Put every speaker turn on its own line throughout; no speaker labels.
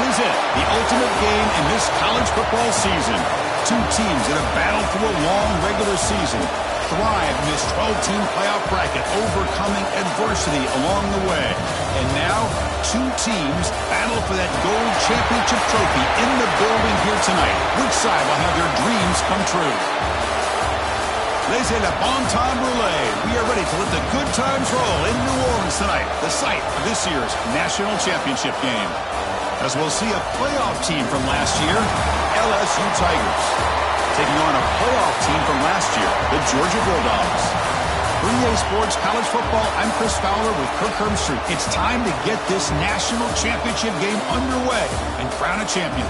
is it, the ultimate game in this college football season. Two teams that have battled through a long regular season, thrive in this 12-team playoff bracket, overcoming adversity along the way. And now, two teams battle for that gold championship trophy in the building here tonight. Which side will have their dreams come true? Laissez le bon temps brûler. We are ready to let the good times roll in New Orleans tonight, the site of this year's national championship game. As we'll see a playoff team from last year, LSU Tigers, taking on a playoff team from last year, the Georgia Bulldogs. For EA Sports College Football, I'm Chris Fowler with Kirk Herbstreit. It's time to get this national championship game underway and crown a champion.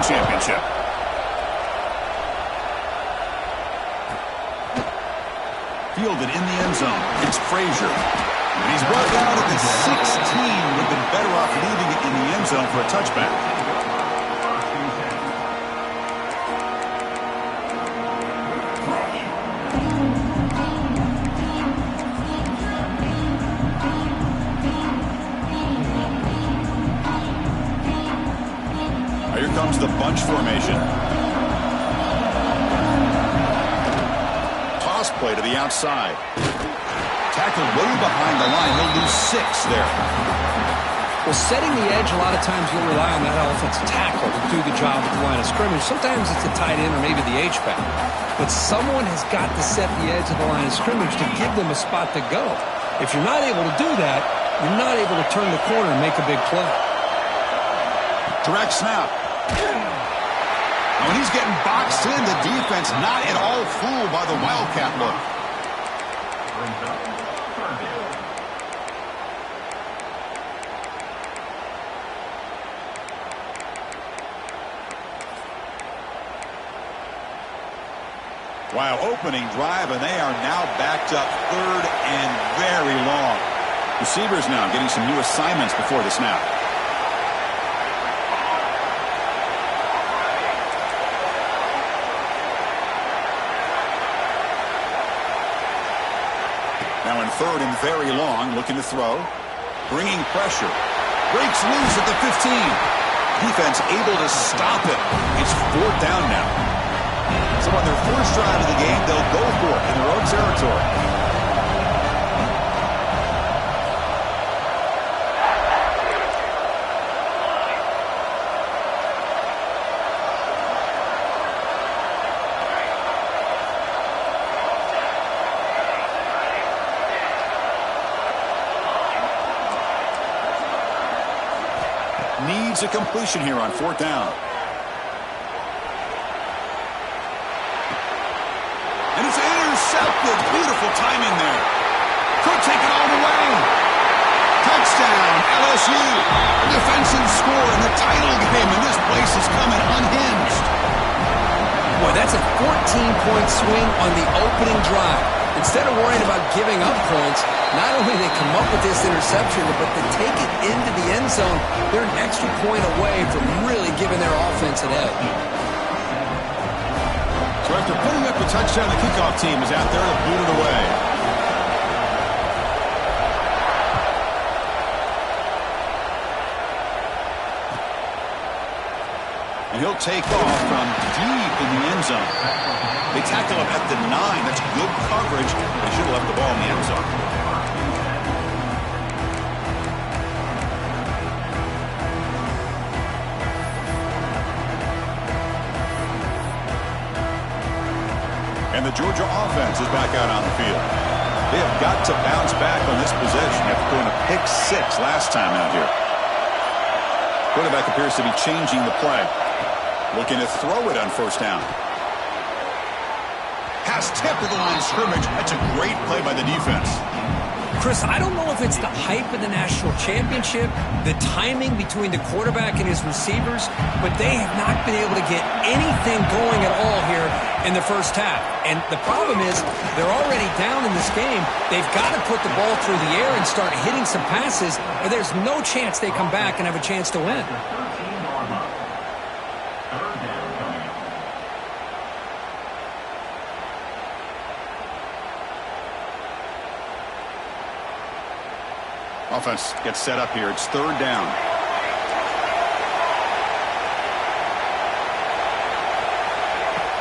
Championship. Fielded in the end zone. It's Frazier. And he's brought down at the 16. Would have been better off leaving it in the end zone for a touchback. Here comes the bunch formation. Toss play to the outside. Tackled way behind the line. He'll lose 6 there.
Well, setting the edge, a lot of times you'll rely on that offensive tackle to do the job at the line of scrimmage. Sometimes it's a tight end or maybe the H-back. But someone has got to set the edge of the line of scrimmage to give them a spot to go. If you're not able to do that, you're not able to turn the corner and make a big play.
Direct snap. When he's getting boxed in, the defense not at all fooled by the Wildcat look. Wow, opening drive, and they are now backed up 3rd and very long. Receivers now getting some new assignments before the snap. Now in 3rd and very long, looking to throw. Bringing pressure. Breaks loose at the 15. Defense able to stop it. It's 4th down now. So on their first drive of the game, they'll go for it in their own territory. Needs a completion here on 4th down. And it's intercepted. Beautiful timing there. Could take it all the way. Touchdown, LSU. A defensive score in the title game, and this place is coming unhinged.
Boy, that's a 14-point swing on the opening drive. Instead of worrying about giving up points, not only do they come up with this interception, but they take it into the end zone. They're an extra point away from really giving their offense an edge.
So after putting up the touchdown, the kickoff team is out there to boot it away. And he'll take off from deep in the end zone. They tackle him at the 9. That's good coverage. They should have left the ball in the end zone. And the Georgia offense is back out on the field. They have got to bounce back on this possession after throwing a pick 6 last time out here. Quarterback appears to be changing the play. Looking to throw it on 1st down. Pass tip to the line of scrimmage. That's a great play by the defense.
Chris, I don't know if it's the hype of the national championship, the timing between the quarterback and his receivers, but they have not been able to get anything going at all here in the first half. And the problem is they're already down in this game. They've got to put the ball through the air and start hitting some passes, or there's no chance they come back and have a chance to win.
Offense gets set up here. It's third down.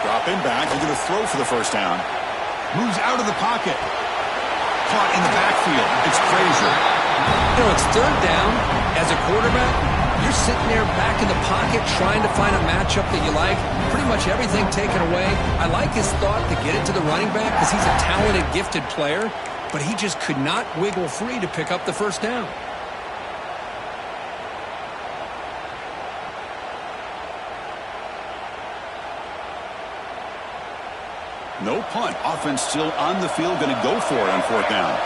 Dropping back. They're going to throw for the first down. Moves out of the pocket. Caught in the backfield. It's Frazier.
You know, it's third down. As a quarterback, you're sitting there back in the pocket trying to find a matchup that you like. Pretty much everything taken away. I like his thought to get it to the running back because he's a talented, gifted player. But he just could not wiggle free to pick up the first down.
No punt. Offense still on the field. Going to go for it on fourth down.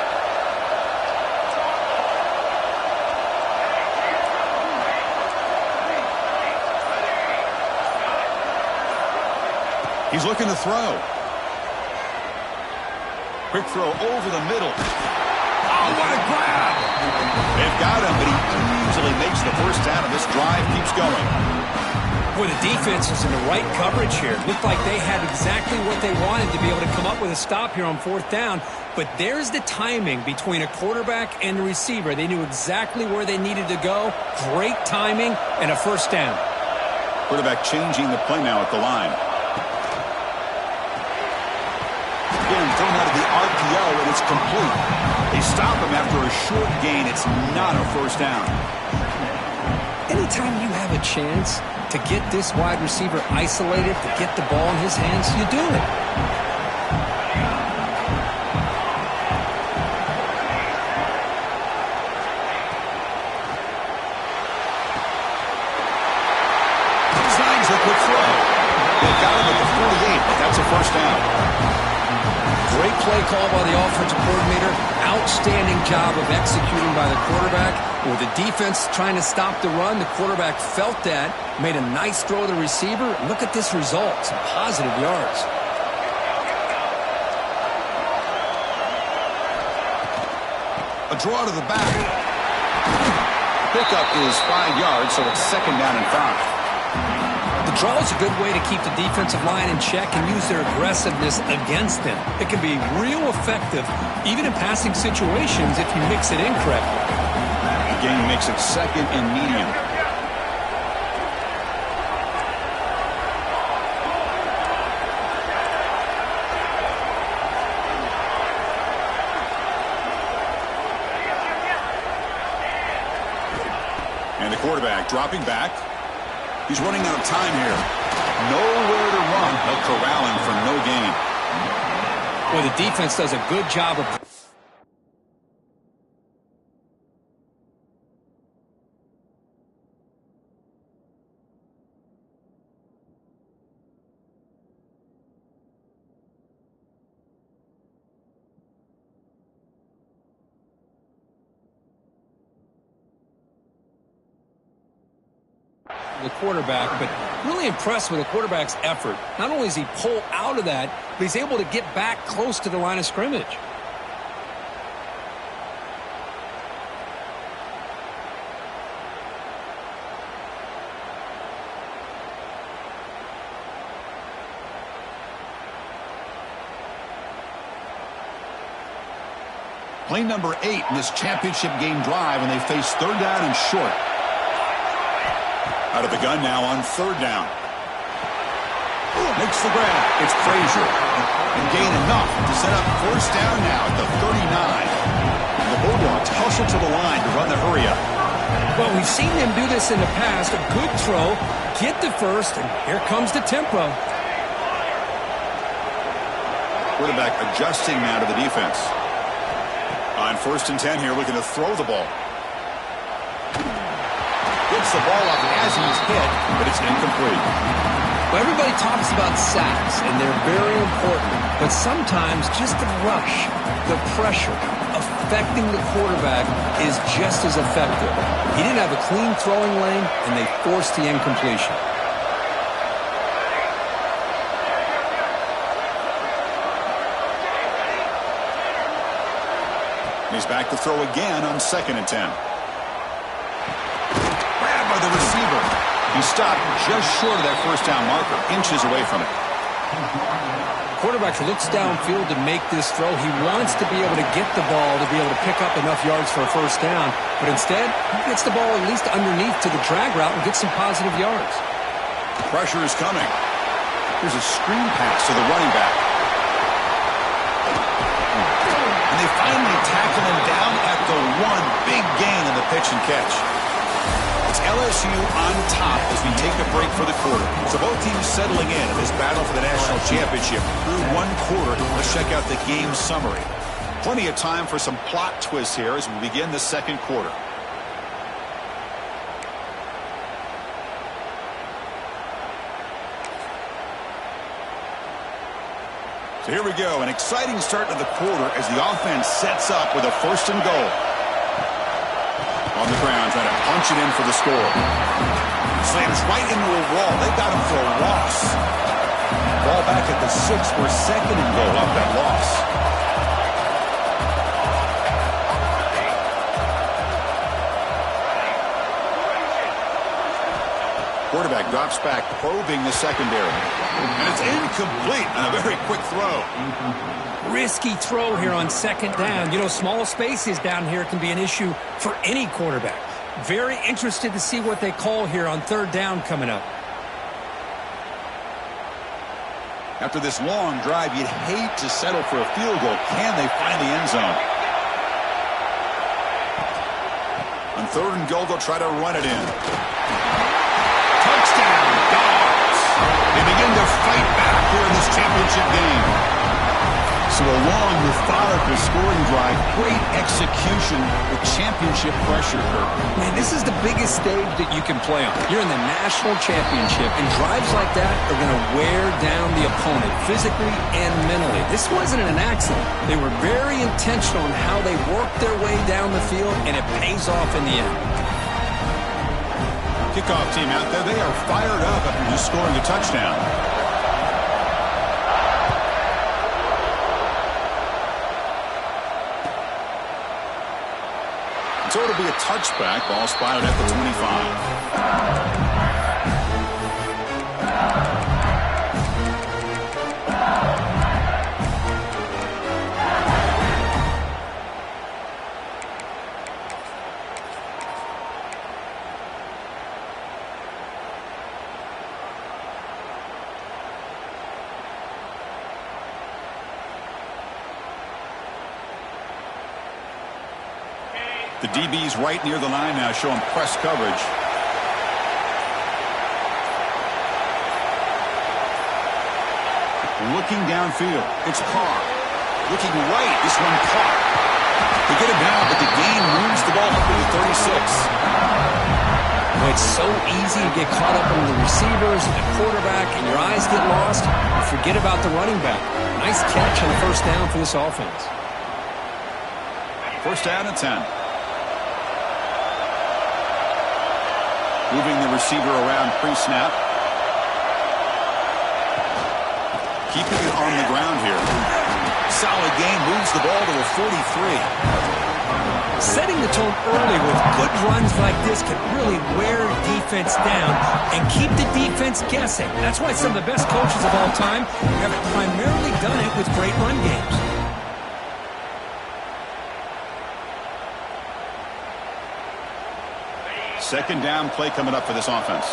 He's looking to throw. Quick throw over the middle. Oh, what a grab! They've got him, but he easily makes the first down, and this drive keeps going.
Boy, the defense is in the right coverage here. Looked like they had exactly what they wanted to be able to come up with a stop here on fourth down. But there's the timing between a quarterback and the receiver. They knew exactly where they needed to go. Great timing and a first down.
Quarterback changing the play now at the line. Thrown out of the RPO, and it's complete. They stop him after a short gain. It's not a first down.
Anytime you have a chance to get this wide receiver isolated, to get the ball in his hands, you do it.
Designs a quick throw. They got him at the 48, but that's a first down.
Great play call by the offensive coordinator. Outstanding job of executing by the quarterback. With the defense trying to stop the run, the quarterback felt that, made a nice throw to the receiver. Look at this result. Some positive yards.
A draw to the back. Pickup is 5 yards, so it's second down and 5.
The draw is a good way to keep the defensive line in check and use their aggressiveness against them. It can be real effective, even in passing situations, if you mix it in correctly.
The game makes it second and medium. And the quarterback dropping back. He's running out of time here. Nowhere to run. They'll corral him for no gain.
Well, the defense does a good job of... the quarterback, but really impressed with the quarterback's effort. Not only does he pull out of that, but he's able to get back close to the line of scrimmage.
Play number 8 in this championship game drive, and they face third down and short. Out of the gun now on third down. Makes the grab. It's Frazier. And gain enough to set up first down now at the 39. And the Bulldogs hustle to the line to run the hurry up.
Well, we've seen them do this in the past. A good throw, get the first, and here comes the tempo.
Quarterback adjusting now to the defense. On first and 10 here, looking to throw the ball. Gets the ball up as he's hit, but it's incomplete.
Well, everybody talks about sacks, and they're very important. But sometimes just the rush, the pressure, a affecting the quarterback is just as effective. He didn't have a clean throwing lane, and they forced the incompletion.
He's back to throw again on 2nd and 10. Grabbed by the receiver. He stopped just short of that first down marker, inches away from it.
Quarterback looks downfield to make this throw. He wants to be able to get the ball to be able to pick up enough yards for a first down, but instead, he gets the ball at least underneath to the drag route and gets some positive yards.
Pressure is coming. Here's a screen pass to the running back. And they finally tackle him down at the 1. Big gain in the pitch and catch. It's LSU on top as we take a break for the quarter. So both teams settling in this battle for the national championship through 1 quarter. Let's check out the game summary. Plenty of time for some plot twists here as we begin the 2nd quarter. So here we go, an exciting start to the quarter as the offense sets up with a 1st and goal. On the ground, trying to punch it in for the score. Slams right into a wall. They got him for a loss. Ball back at the 6 for 2nd and goal off that loss. Quarterback drops back, probing the secondary. And it's incomplete on a very quick throw.
Risky throw here on 2nd down. You know, small spaces down here can be an issue for any quarterback. Very interested to see what they call here on 3rd down coming up.
After this long drive, you'd hate to settle for a field goal. Can they find the end zone? On 3rd and goal, they'll try to run it in. Touchdown, Dogs. They begin to fight back here in this championship game. So a long, methodical scoring drive, great execution with championship pressure.
Man, this is the biggest stage that you can play on. You're in the national championship, and drives like that are going to wear down the opponent physically and mentally. This wasn't an accident. They were very intentional in how they worked their way down the field, and it pays off in the end.
Kickoff team out there, they are fired up after just scoring a touchdown. So it'll be a touchback, ball spotted at the 25. The DB's right near the line now, showing press coverage. Looking downfield. It's Carr. Looking right. This one caught. They get it down, but the gain moves the ball up to the 36.
Well, it's so easy to get caught up in the receivers and the quarterback, and your eyes get lost. You forget about the running back. Nice catch on the 1st down for this offense.
1st down and 10. Moving the receiver around pre-snap. Keeping it on the ground here. Solid gain, moves the ball to a 43.
Setting the tone early with good runs like this can really wear defense down and keep the defense guessing. That's why some of the best coaches of all time have primarily done it with great run games.
Second down play coming up for this offense.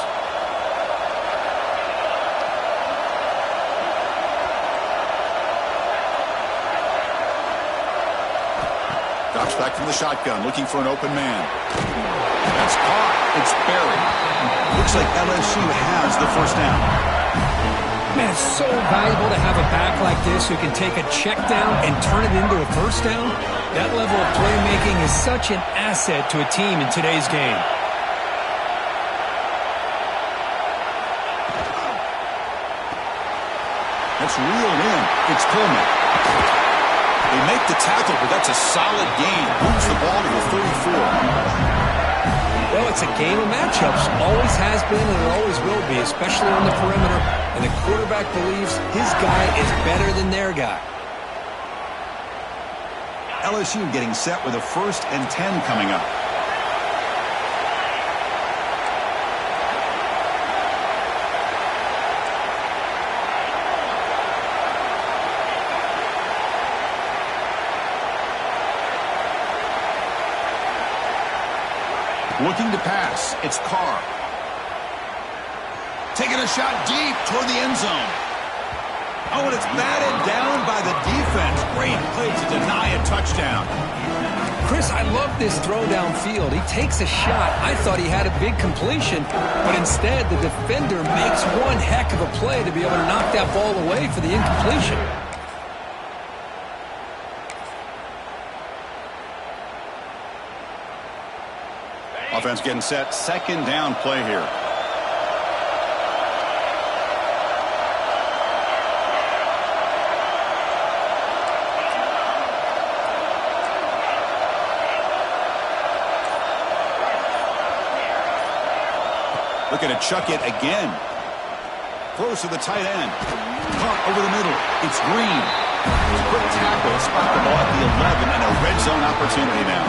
Drops back from the shotgun, looking for an open man. That's caught. It's buried. Looks like LSU has the 1st down.
Man, it's so valuable to have a back like this who can take a check down and turn it into a 1st down. That level of playmaking is such an asset to a team in today's game.
It's reeled in. It's Coleman. They make the tackle, but that's a solid gain. Moves the ball to the 34.
Well, it's a game of matchups. Always has been and it always will be, especially on the perimeter. And the quarterback believes his guy is better than their guy.
LSU getting set with a 1st and 10 coming up. Looking to pass. It's Carr. Taking a shot deep toward the end zone. Oh, and it's batted down by the defense. Great play to deny a touchdown.
Chris, I love this throw downfield. He takes a shot. I thought he had a big completion, but instead the defender makes one heck of a play to be able to knock that ball away for the incompletion.
Offense getting set. 2nd down play here. Looking to chuck it again. Throws to the tight end. Caught over the middle. It's Green. Quick tackle. Spot the ball at the 11 and a red zone opportunity now.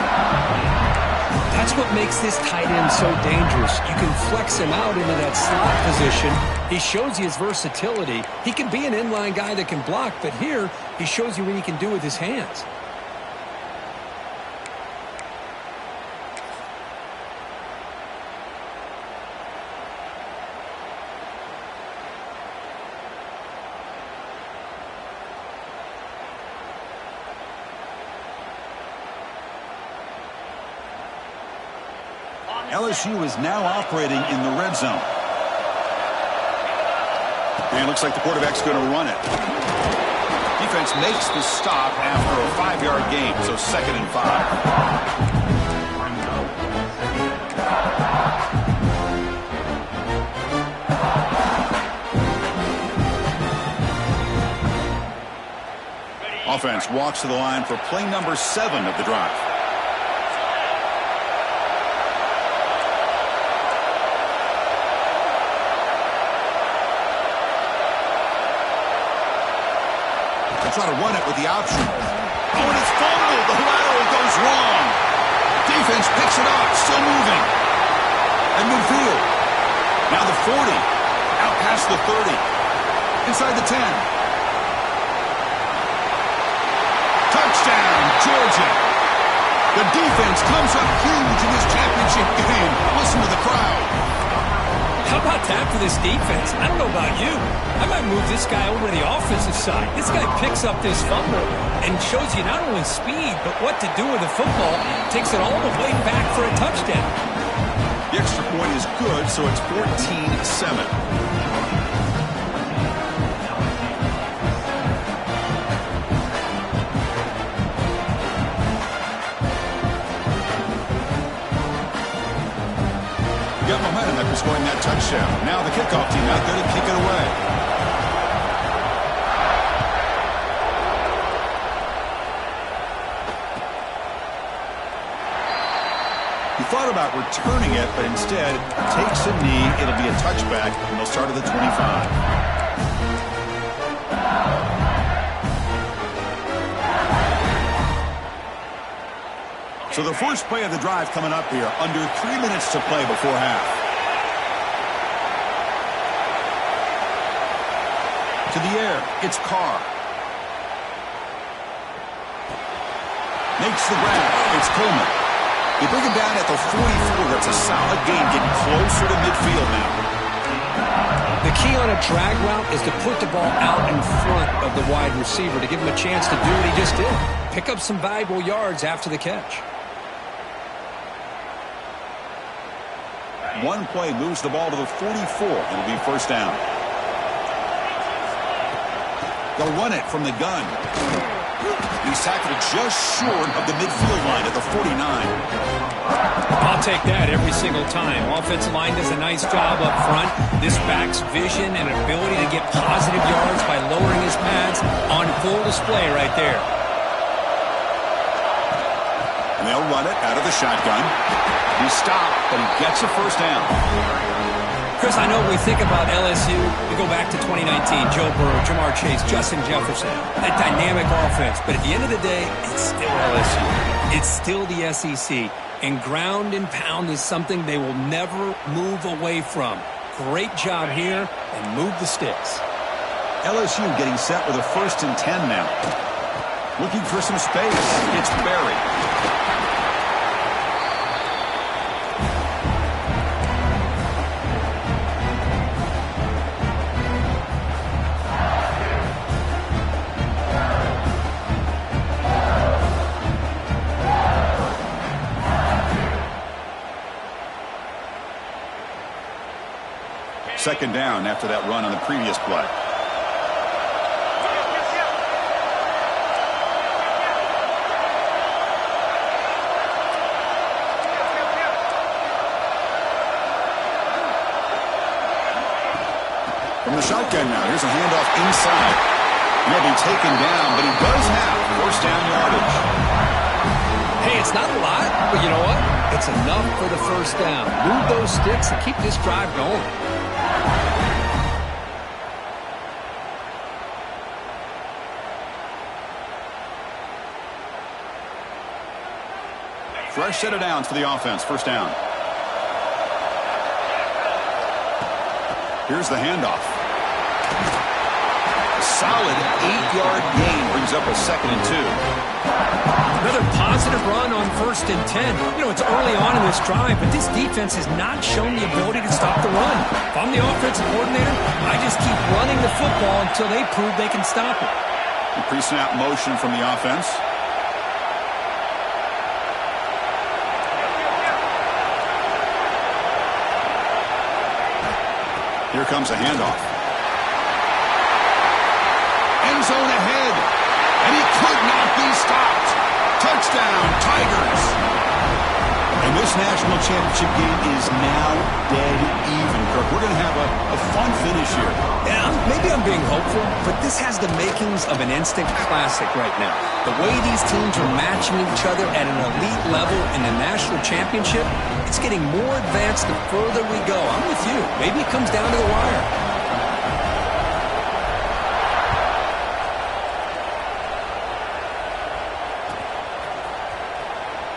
That's what makes this tight end so dangerous. You can flex him out into that slot position. He shows you his versatility. He can be an inline guy that can block, but here he shows you what he can do with his hands.
LSU is now operating in the red zone. And it looks like the quarterback's going to run it. Defense makes the stop after a 5-yard gain, so 2nd and 5. Offense walks to the line for play number 7 of the drive. Try to run it with the option. Oh, and it's fumbled. The lateral goes wrong. Defense picks it up. Still moving. At midfield. Now the 40. Out past the 30. Inside the 10. Touchdown, Georgia. The defense comes up huge in this championship game. Listen to the crowd.
How about that for this defense? I don't know about you. I might move this guy over to the offensive side. This guy picks up this fumble and shows you not only speed, but what to do with the football. Takes it all the way back for a touchdown.
The extra point is good, so it's 14-7. Got momentum after scoring that touchdown. Now the kickoff team out there to kick it away. He thought about returning it, but instead takes a knee. It'll be a touchback, and they'll start at the 25. So the first play of the drive coming up here. Under 3 minutes to play before half. To the air. It's Carr. Makes the grab. It's Coleman. They bring him down at the 44. That's a solid gain. Getting closer to midfield now.
The key on a drag route is to put the ball out in front of the wide receiver to give him a chance to do what he just did. Pick up some valuable yards after the catch.
One play moves the ball to the 44. It'll be first down. They'll run it from the gun. He's tackled just short of the midfield line at the 49.
I'll take that every single time. Offensive line does a nice job up front. This back's vision and ability to get positive yards by lowering his pads on full display right there.
And they'll run it out of the shotgun. He stopped, but he gets a first down.
Chris, I know when we think about LSU, we go back to 2019, Joe Burrow, Jamar Chase, Justin Jefferson, that dynamic offense. But at the end of the day, it's still LSU. It's still the SEC. And ground and pound is something they will never move away from. Great job here, and move the sticks.
LSU getting set with a 1st and 10 now. Looking for some space. It's Barry. Second down after that run on the previous play. From the shotgun now, here's a handoff inside. He'll be taken down, but he does have first down yardage.
Hey, it's not a lot, but you know what? It's enough for the first down. Move those sticks and keep this drive going.
Fresh set of downs for the offense. First down. Here's the handoff. A solid 8-yard gain brings up a 2nd and 2.
Another positive run on 1st and 10. You know, it's early on in this drive, but this defense has not shown the ability to stop the run. If I'm the offensive coordinator, I just keep running the football until they prove they can stop it.
The pre-snap motion from the offense. Here comes a handoff. End zone ahead. And he could not be stopped. Touchdown, Tigers. And this national championship game is now dead even, Kirk. We're going to have a fun finish here.
Yeah, maybe I'm being hopeful, but this has the makings of an instant classic right now. The way these teams are matching each other at an elite level in the national championship, it's getting more advanced the further we go. I'm with you. Maybe it comes down to the wire.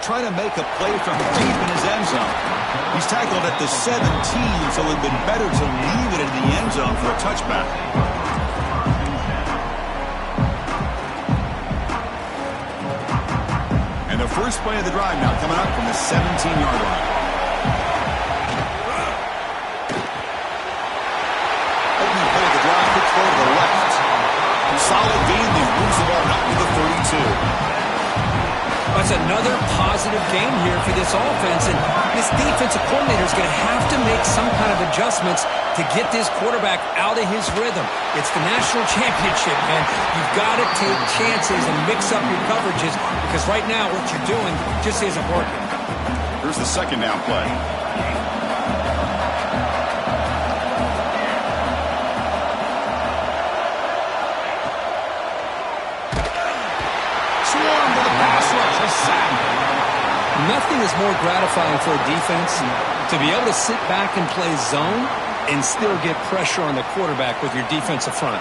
Trying to make a play from deep in his end zone. He's tackled at the 17, so it would have been better to leave it in the end zone for a touchback. And the first play of the drive now coming up from the 17-yard line. Opening play of the drive, quick throw to the left. Solid gain there, moves the ball up to the 32.
That's another positive game here for this offense, and this defensive coordinator is going to have to make some kind of adjustments to get this quarterback out of his rhythm. It's the national championship, man. You've got to take chances and mix up your coverages, because right now what you're doing just isn't working.
Here's the second down play.
Nothing is more gratifying for a defense to be able to sit back and play zone and still get pressure on the quarterback with your defensive front.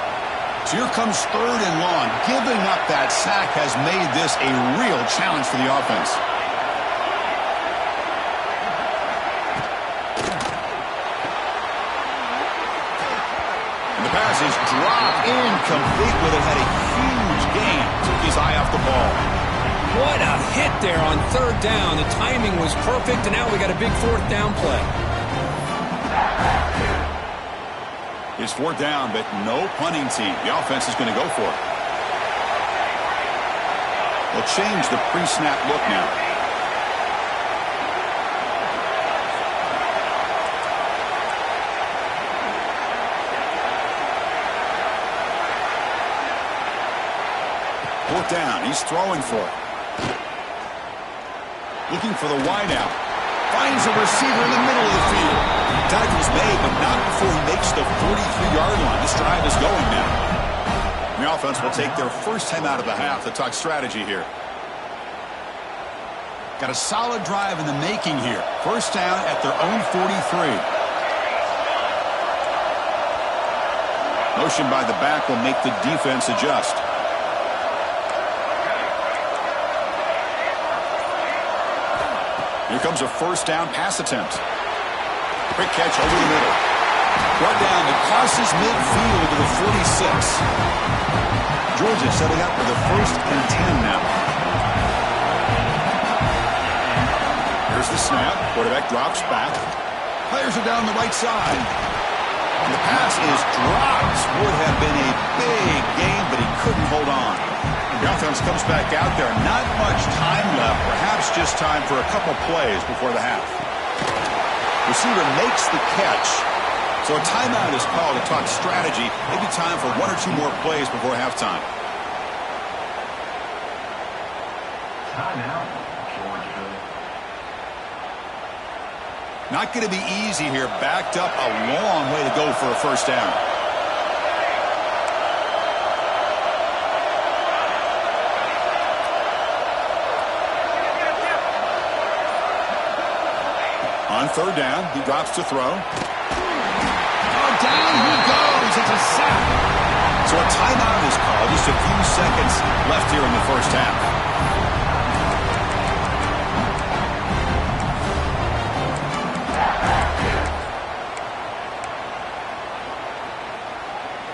So here comes 3rd and long. Giving up that sack has made this a real challenge for the offense. And the pass is dropped incomplete, but it had a huge gain. Took his eye off the ball.
What a hit there on 3rd down. The timing was perfect, and now we got a big 4th down play.
It's 4th down, but no punting team. The offense is going to go for it. They'll change the pre-snap look now. Fourth down. He's throwing for it. Looking for the wideout. Finds a receiver in the middle of the field. Tackle's made, but not before he makes the 43-yard line. This drive is going now. The offense will take their first time out of the half to talk strategy here. Got a solid drive in the making here. First down at their own 43. Motion by the back will make the defense adjust. Here comes a first down pass attempt. Quick catch over the middle. Brought down to crosses midfield to the 46. Georgia setting up for the 1st and 10 now. Here's the snap. Quarterback drops back. Players are down the right side. And the pass is dropped. Would have been a big gain, but he couldn't hold on. The offense comes back out there. Not much time left. Perhaps just time for a couple plays before the half. Receiver makes the catch. So a timeout is called to talk strategy. Maybe time for 1 or 2 more plays before halftime.
Timeout, Georgia.
Not going to be easy here. Backed up a long way to go for a first down. On third down, he drops to throw. Oh, down he goes. It's a sack. So a timeout is called. Just a few seconds left here in the first half.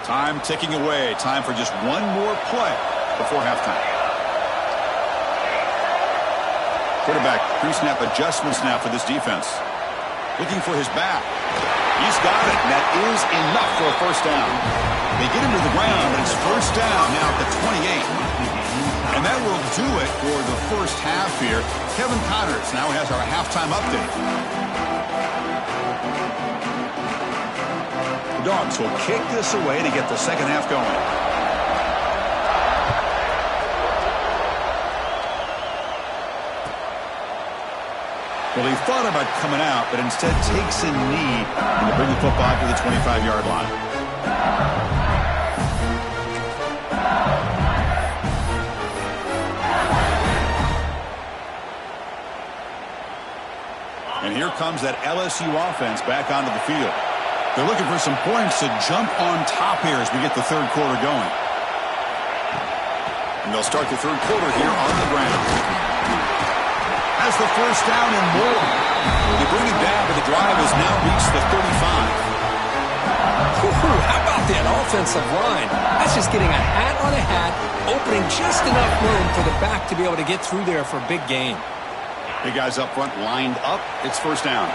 Time ticking away. Time for just one more play before halftime. Quarterback pre-snap adjustments now for this defense. Looking for his back. He's got it, and that is enough for a first down. They get him to the ground, but it's first down now at the 28. And that will do it for the first half here. Kevin Connors now has our halftime update. The Dogs will kick this away to get the second half going. Well, he thought about coming out, but instead takes a knee to bring the football to the 25-yard line. And here comes that LSU offense back onto the field. They're looking for some points to jump on top here as we get the third quarter going. And they'll start the third quarter here on the ground. Has the first down and more. They bring it down, but the drive has now reached the 35.
How about that offensive line? That's just getting a hat on a hat, opening just enough room for the back to be able to get through there for a big gain.
Big guys up front lined up. It's first down.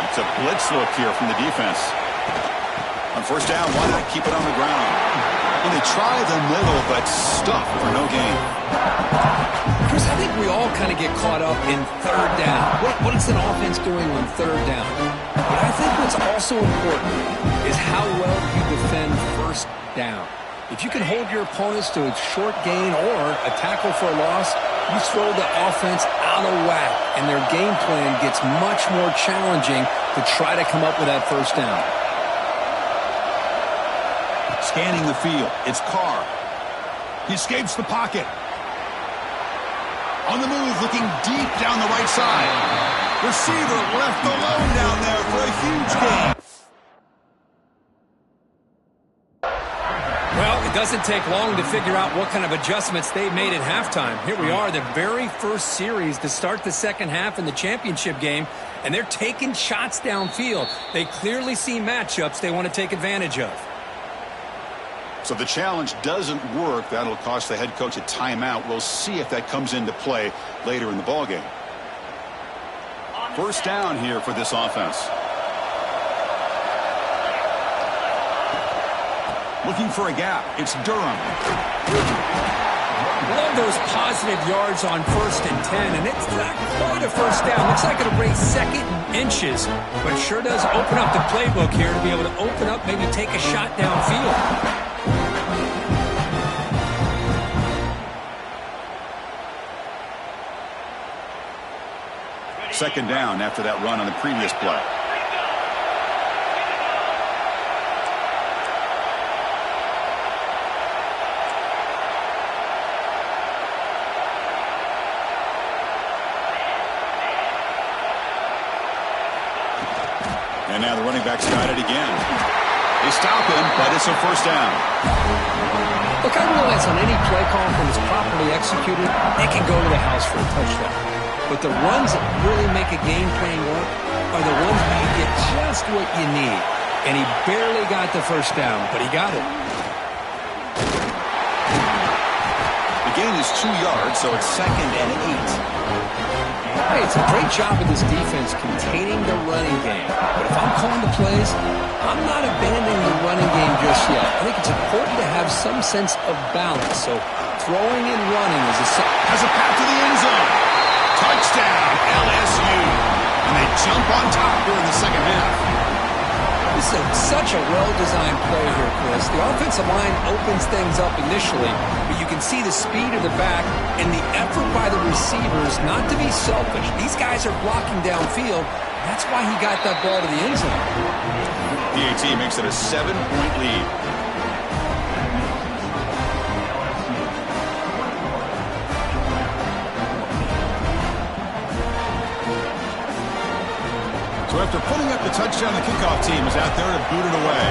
It's a blitz look here from the defense. On first down, why not keep it on the ground? And they try the middle, but stuffed for no gain.
Chris, I think we all kind of get caught up in third down. What is an offense doing on third down? But I think what's also important is how well you defend first down. If you can hold your opponents to a short gain or a tackle for a loss, you throw the offense out of whack, and their game plan gets much more challenging to try to come up with that first down.
Scanning the field, it's Carr. He escapes the pocket. On the move, looking deep down the right side. Receiver left alone down there for a huge gain.
Well, it doesn't take long to figure out what kind of adjustments they made at halftime. Here we are, the very first series to start the second half in the championship game, and they're taking shots downfield. They clearly see matchups they want to take advantage of.
So the challenge doesn't work. That'll cost the head coach a timeout. We'll see if that comes into play later in the ballgame. First down here for this offense. Looking for a gap. It's Durham.
Love those positive yards on 1st and 10, and it's not quite a first down. Looks like it'll raise second inches, but it sure does open up the playbook here to be able to open up, maybe take a shot downfield.
Second down after that run on the previous play. And now the running back's got it again. They stop him, but it's a first down.
Look, I realize on any play call, when it's properly executed, it can go to the house for a touchdown. But the runs that really make a game plan work are the ones where you get just what you need. And he barely got the first down, but he got it.
The gain is 2 yards, so it's 2nd and 8.
Hey, it's a great job of this defense containing the running game. But if I'm calling the plays, I'm not abandoning the running game just yet. I think it's important to have some sense of balance. So throwing and running is
has a path to the end zone. Touchdown, LSU. And they jump on top here in the second half.
This is such a well-designed play here, Chris. The offensive line opens things up initially, but you can see the speed of the back and the effort by the receivers not to be selfish. These guys are blocking downfield. That's why he got that ball to the end zone.
PAT makes it a 7-point lead. So after putting up the touchdown, the kickoff team is out there to boot it away.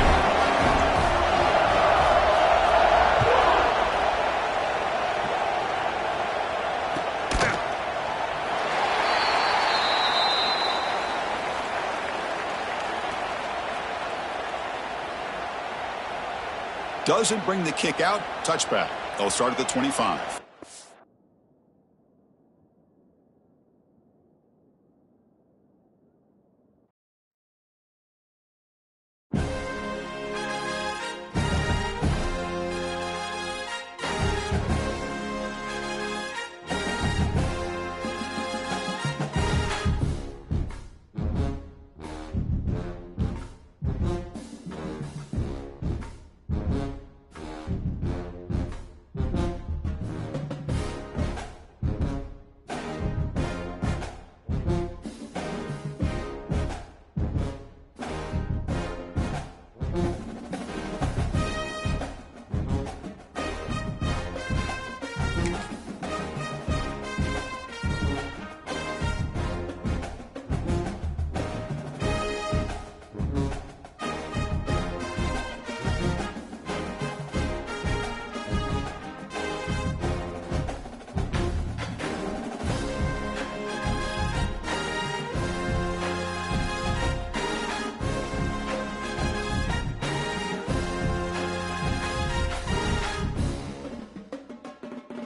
Doesn't bring the kick out. Touchback. They'll start at the 25.